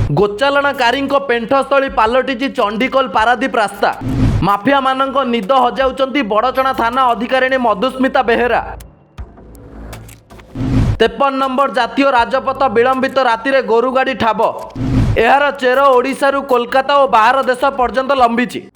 गोचालनाकारी पेंठस्थली पलटि चंडीखोल पारादीप रास्ता। माफिया मानक निद हजाउछंती बड़चणा थाना अधिकारिणी मधुस्मिता बेहेरा। 53 नंबर जातीय राजपथ विलंबित राति गोरु गाड़ी ठाब। यार चेर ओडिशारू कोलकाता और बाहर देश पर्यंत लंबी।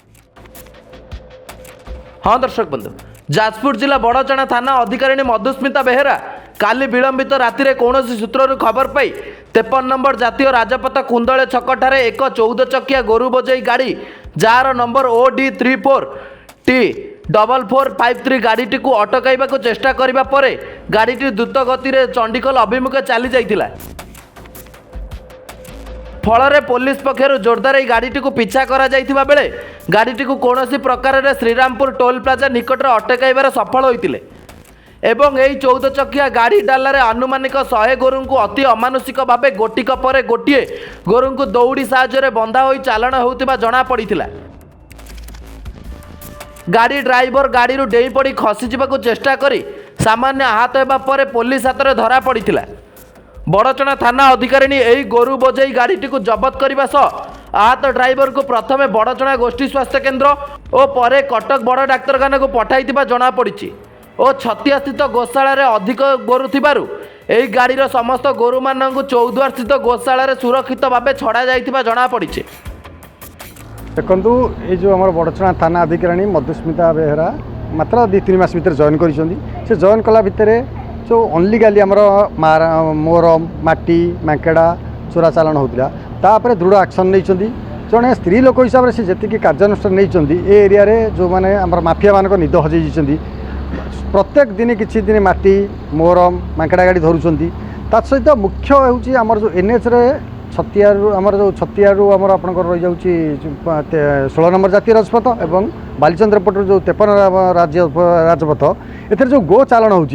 हाँ दर्शक बंधु, जाजपुर जिला बड़चणा थाना अधिकारिणी मधुस्मिता बेहेरा काली विलंबित राति कौन सूत्रु खबर पाई 53 नंबर जातीय राजपथ कुंदले छकठार एक 14 चकिया गोरु बोझई गाड़ी जार नंबर OD34T4453 गाड़ीटी को अटकाइबा चेष्टा करिबा परे गाड़ीटी द्रुत गति में चंडीखोल अभिमुखे चली जाइतिला। फल पुलिस पक्षर जोरदार गाड़ीटी को पिछा करा जाइतिबा बेले गाड़ीटी को कौन प्रकार श्रीरामपुर टोल प्लाजा निकट अटकाइबार सफल होइतिले एवं यही 14 चकिया गाड़ी डालार आनुमानिक 100 गोरु को अति अमानुषिक भाव गोटिक पर गोटे गोरु को दौड़ी साहाय्य बंधा हो चालाण होता जना पड़ा। गाड़ी ड्राइवर गाड़ी डेई पड़ी खसी जावाक चेष्टा करी सामान्य आहत होगा पर पुलिस हाथ में धरा पड़ा। बड़चणा थाना अधिकारिणी यही गोरु बोझई गाड़ीटी को जबत करने सह आहत ड्राइवर को प्रथमे बड़चणा गोष्ठी स्वास्थ्य केन्द्र और पर कटक बड़ डाक्तरखाना को पठाई जना पड़ी और छतिया स्थित गोशाला अधिक गोरु थिबारु एही गाड़ीर समस्त गोरु मानक चौद्वार स्थित गोशाला सुरक्षित भाव छड़ा जाइथिबा जना पड़ी। देखु ये जो आम बड़चणा थाना अधिकारिणी मधुस्मिता बेहेरा मात्र 2-3 मास भीतर जॉइन कर जॉइन कला भितर जो अनलिगाली आमर मोरम माटी मांकेड़ा चोरा चालाण होता तापर दृढ़ एक्शन नहीं जड़े स्त्री लोक हिसाब से जी कार्यानुष्ठान नहीं एरिया जो मैंने आम माफिया मानक निद हजेई प्रत्येक दिन किसी दिन माटी मोरम मांकेड़ा गाड़ी धरुंच ता सहित मुख्य हूँ आमर जो NH छतियारू आमर जो छतियारू आमर आप रही जाऊँगी 16 नंबर जातीय राजपथ और बालीचंद्रपट जो 53 राजपथ ए जो गो चालाण हो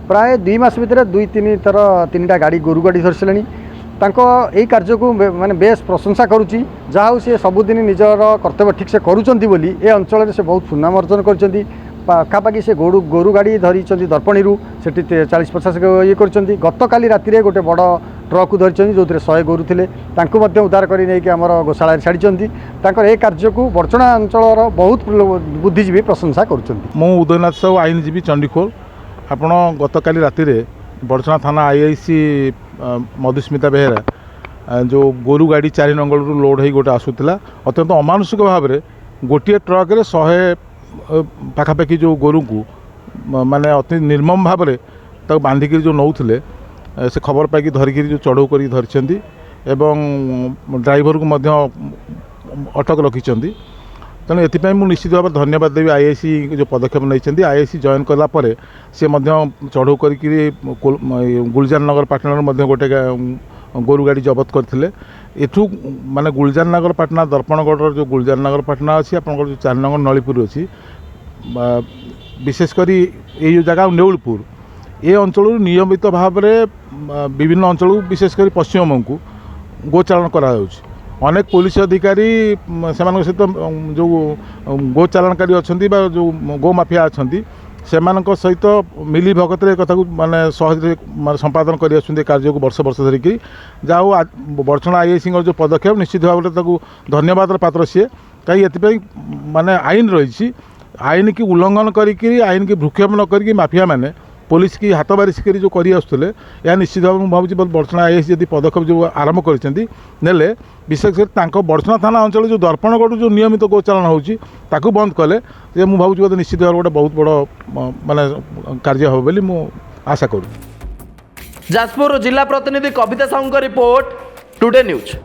प्राय 2 मास भितर 2-3 थर 3टा गाड़ी गोरु गाड़ी धरी सारे यही कार्य को माने बेस प्रशंसा करुच्ची जहाँ सी सबुदिन निजर कर्तव्य ठीक से करुँच बोली ए अंचल से बहुत सुनाम अर्जन कर पाखापाखि से गोरु गाड़ी धरी दर्पणी से 40-50 ये कर गत काली राति गोटे बड़ ट्रक धरी जो 100 गोरु थे उद्धार कर गोशाला छाड़ी ए कार्य को बड़चणा अंचल बहुत बुद्धिजीवी प्रशंसा कर उदयनाथ साहू आईनजीवी चंडीखोल आपण गत काली राति बड़चणा थाना IIC मधुस्मिता बेहेरा जो गोरु गाड़ी 4 नंगल लोड हो गोटे आसूला अत्यंत अमानुषिक भाव में गोटे ट्रक 100 पाखापाखि जो गोरु को माने अति निर्मम भाव में बांधिक जो नौले से खबर पाई धरिकी जो चढ़ऊ कर धरी ड्राइवर को मध्य अटक रखिंट तेणु ये निश्चित भाव धन्यवाद देवी IIC जो पदक्षेप नहीं IIC जॉइन कलापर सी चढ़ऊ कर गुलजार नगर पाटना गोटे गोरु गाड़ी जबत करते एठू माने गुलजार नगर पाटना दर्पणगढ़ जो गुलजार नगर पाटना अच्छी आप जो 4 नंबर नलीपुर अच्छी विशेषकर ये जो जगह नेउलपुर ये अंचल नियमित भाव में विभिन्न अंचल विशेषकर पश्चिम को गोचालाण करा अनेक पुलिस अधिकारी से सहित जो गो चालाणकारी अच्छा जो गो माफिया अच्छा से सहित मिली भगत कथा माने सहज संपादन कर कार्य को वर्ष वर्ष धरिकी जहाँ बड़चणा IIC जो पदक्षेप निश्चित भाव में धन्यवाद पात्र सी कहीं ये माने आईन रही आईन की उल्लंघन करी आईन की भ्रूक्षेप न करी माफिया माने पुलिस की हाथ बारिश कर जो कर यह निश्चित भाव में भावी बड़चणा IIC जब पदक्षेप जो आरंभ कर विशेषकर बड़चणा थाना अंचल जो दर्पणगढ़ जो नियमित गोचालाण हो बंद कले मुझे भावी निश्चित भाव गोटे बहुत बड़ माने कार्य हो बोली मु आशा करूँ। जाजपुर जिला प्रतिनिधि कविता साहू रिपोर्ट टुडे न्यूज।